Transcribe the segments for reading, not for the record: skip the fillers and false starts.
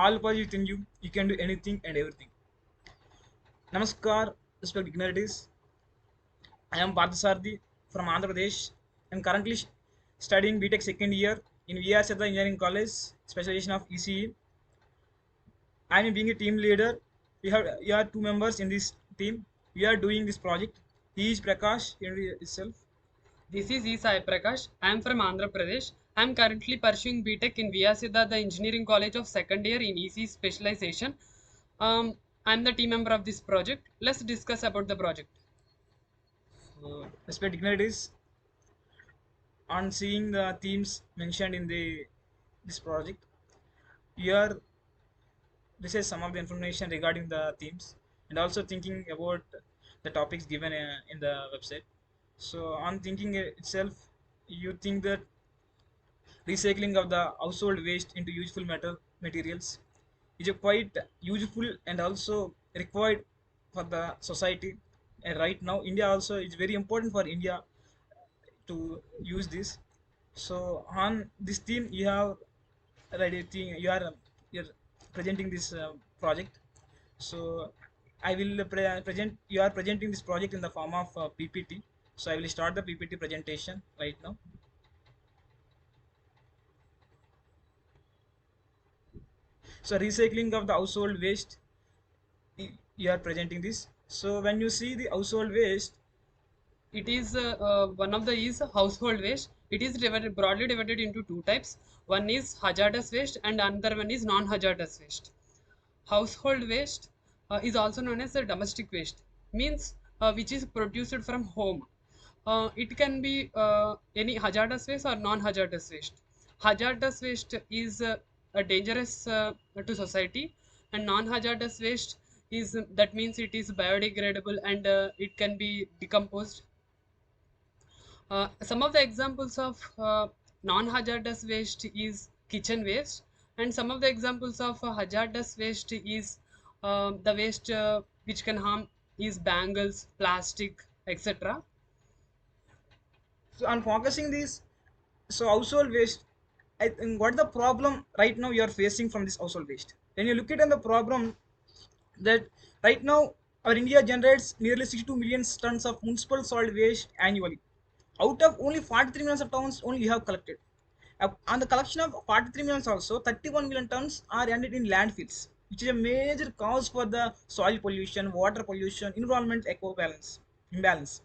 all power within you. You can do anything and everything. Namaskar, respect dignitaries. I am Parthasarthi from Andhra Pradesh. I am currently studying BTech second year in VR Siddha Engineering College, specialization of ECE. I am being a team leader. We are two members in this team. We are doing this project. He is Prakash itself. This is E. Sai Prakash. I am from Andhra Pradesh. I am currently pursuing BTech in Vyasida, the Engineering College of second year in EC specialization. I am the team member of this project. Let's discuss about the project. Respect dignitaries. On seeing the themes mentioned in this project, here this is some of the information regarding the themes and also thinking about the topics given in the website. So on thinking itself, you think that recycling of the household waste into useful materials is a quite useful and also required for the society. And right now India also is very important for India to use this. So on this theme you have writing, you're presenting this project. So I will present, you are presenting this project in the form of PPT. So I will start the PPT presentation right now. So recycling of the household waste, you are presenting this. So when you see the household waste, It is one of the is household waste. It is broadly divided into two types. One is hazardous waste and another one is non-hazardous waste. Household waste is also known as a domestic waste, means which is produced from home. It can be any hazardous waste or non-hazardous waste. Hazardous waste is dangerous to society, and non-hazardous waste is that means it is biodegradable and it can be decomposed. Some of the examples of non-hazardous waste is kitchen waste, and some of the examples of hazardous waste is the waste which can harm is bangles, plastic, etc. so on focusing this, so household waste, I think what the problem right now you are facing from this household waste. When you look at the problem, that right now our India generates nearly 62 million tons of municipal solid waste annually. Out of only 43 million of tons only you have collected. On the collection of 43 million also, 31 million tons are ended in landfills, which is a major cause for the soil pollution, water pollution, environment eco balance imbalance.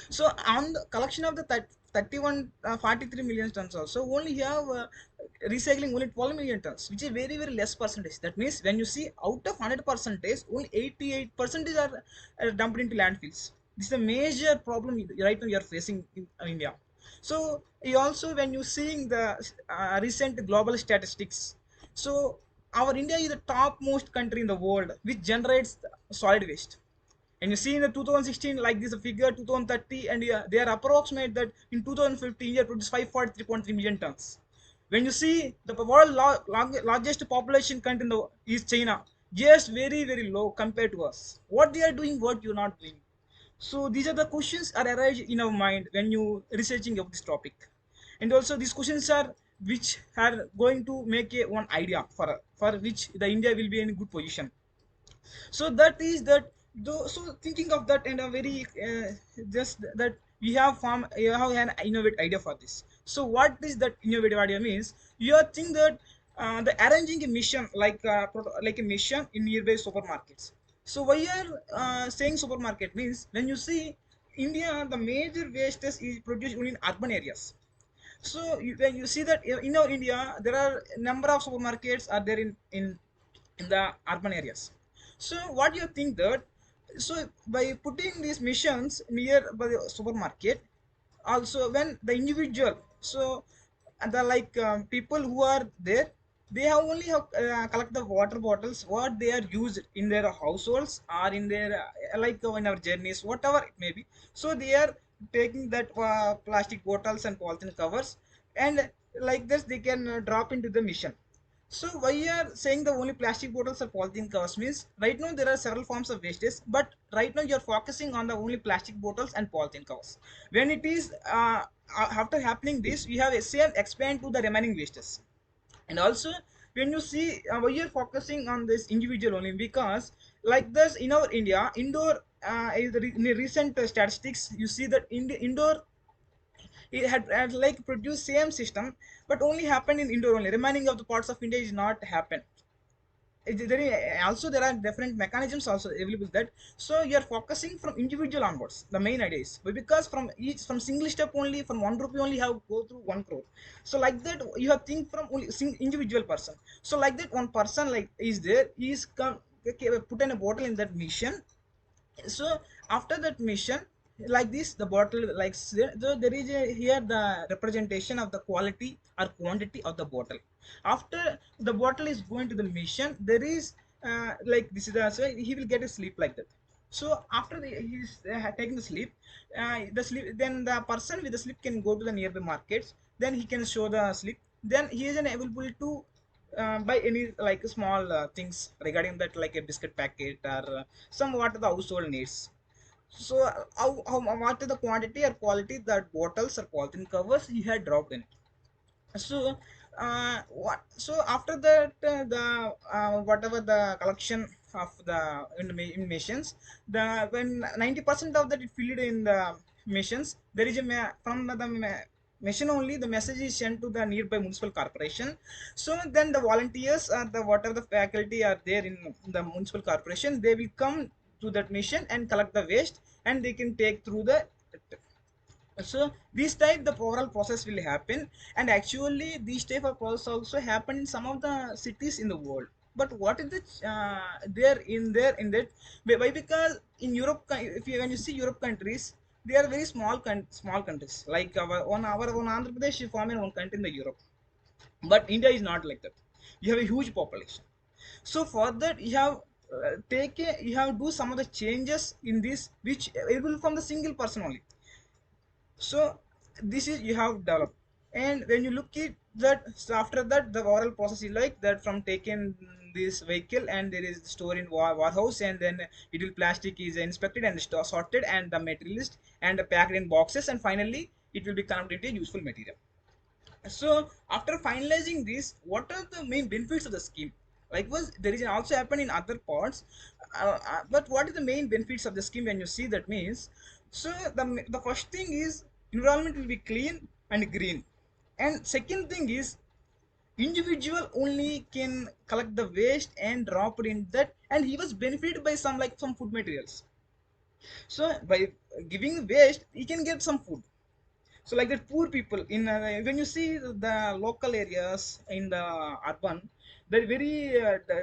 So on the collection of the 31 43 million tons also, only you have recycling only 12 million tons, which is very less percentage. That means when you see out of 100 percentage, only 88 percentage are dumped into landfills. This is a major problem right now you are facing in India. So you also, when you seeing the recent global statistics, so our India is the topmost country in the world which generates solid waste. And you see in the 2016, like this figure 2030, and yeah, they are approximate that in 2015 India produced 543.3 million tons. When you see the world largest population country in the is China, just very low compared to us. What they are doing, what you're not doing. So these are the questions are arise in our mind when you researching of this topic. And also these questions are which are going to make a one idea for which the India will be in a good position. So that is that though. So thinking of that, and a very just that we have form, you have an innovative idea for this. So what is that innovative idea means? You are think that the arranging a mission like a mission in nearby supermarkets. So why you are saying supermarket means, when you see India, the major waste is produced only in urban areas. So when you see that in our India, there are number of supermarkets are there in the urban areas. So what do you think that, so by putting these missions near by the supermarket, also when the individual, so and the people who are there, they have only have collect the water bottles what they are used in their households or in their in our journeys, whatever it may be. So they are taking that plastic bottles and polythene covers, and like this they can drop into the mission. So why you are saying the only plastic bottles or polythene covers means, right now there are several forms of wastage, but right now you are focusing on the only plastic bottles and polythene covers. When it is after happening this, we have a same expand to the remaining wastes. And also when you see why you're focusing on this individual only, because like this in our India indoor, in the recent statistics you see that in the indoor it had like produced same system, but only happened in indoor only, remaining of the parts of India is not happen. Also there are different mechanisms also available that, so you are focusing from individual onwards, the main idea is, but because from each from single step only, from 1 rupee only have go through 1 crore. So like that you have think from only individual person. So like that one person like is there, he is come, okay, put in a bottle in that mission. So after that mission, like this the bottle like there is a, here the representation of the quality or quantity of the bottle. After the bottle is going to the mission, there is like this is the, so he will get a sleep like that. So after he's taking the sleep, then the person with the sleep can go to the nearby markets, then he can show the sleep, then he is unable to buy any like small things regarding that, like a biscuit packet or some what the household needs. So what is the quantity or quality that bottles or polythene covers he had dropped in. So what, so after that the whatever the collection of the emissions, the when 90% of that is filled in the missions, there is a from the mission only the message is sent to the nearby municipal corporation. So then the volunteers or the whatever the faculty are there in the municipal corporation, they will come to that mission and collect the waste, and they can take through the. So this type the overall process will happen, and actually this type of process also happen in some of the cities in the world. But what is the there in that, why? Because in Europe, if you when you see Europe countries, they are very small small countries, like our own Andhra Pradesh is forming one country in the Europe. But India is not like that. You have a huge population. So for that you have you have do some of the changes in this, which able from the single person only. So this is you have developed. And when you look at that, so after that the oral process is like that, from taking this vehicle and there is store in warehouse, and then it will plastic is inspected and sorted, and the materialist and packed in boxes, and finally it will be converted into useful material. So after finalizing this, what are the main benefits of the scheme? Likewise, there is also happen in other parts, but what is the main benefits of the scheme when you see that means? So the first thing is environment will be clean and green, and second thing is individual only can collect the waste and drop it in that, and he was benefited by some like some food materials. So by giving waste, he can get some food. So like that poor people in when you see the local areas in the urban, they're very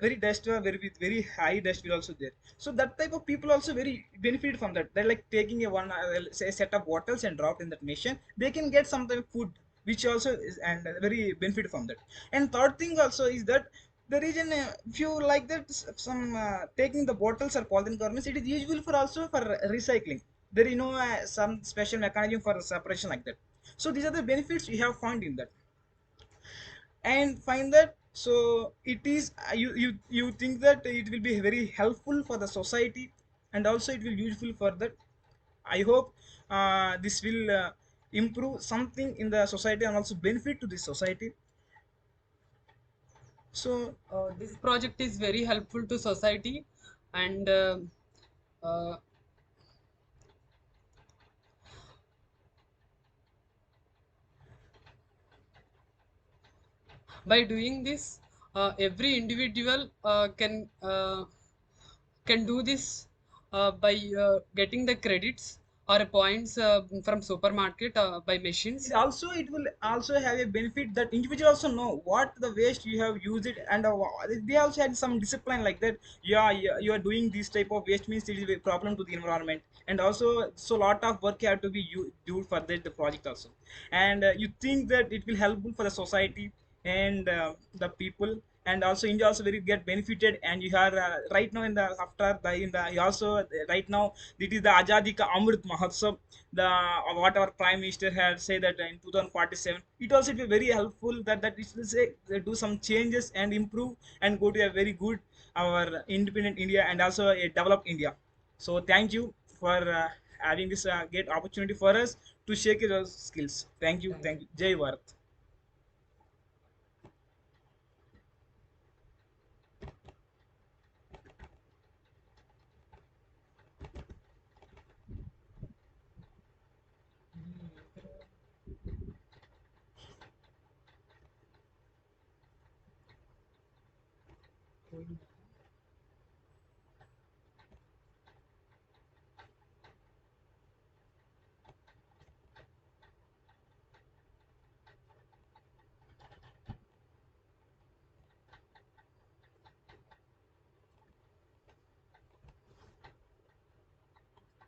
very dust, very with very high dust will also there. So that type of people also very benefit from that. They're like taking a one say set of bottles and drop in that machine, they can get some type of food, which also is and very benefit from that. And third thing also is that there is an if you like that some taking the bottles or polythene garments, it is usual for also for recycling. There is no some special mechanism for separation like that. So these are the benefits we have found in that, and find that. So it is you think that it will be very helpful for the society, and also it will useful for that. I hope this will improve something in the society and also benefit to the society. So This project is very helpful to society, and uh, by doing this, every individual can do this by getting the credits or points from supermarket by it machines. also it will also have a benefit that individual also know what the waste you have used it, and they also had some discipline like that. Yeah, yeah, you are doing this type of waste means it is a problem to the environment, and also so lot of work have to be you do for the project also. And you think that it will helpful for the society and the people, and also India also very get benefited. And you are right now in the after the in the you also right now it is the Azadi Ka Amrit Mahotsav, the what our prime minister had said that in 2047 it also be very helpful that it will say do some changes and improve and go to a very good our independent India and also a developed India. So thank you for having this great opportunity for us to share your skills. Thank you, Thank thank you. you. Jai Bharat. going.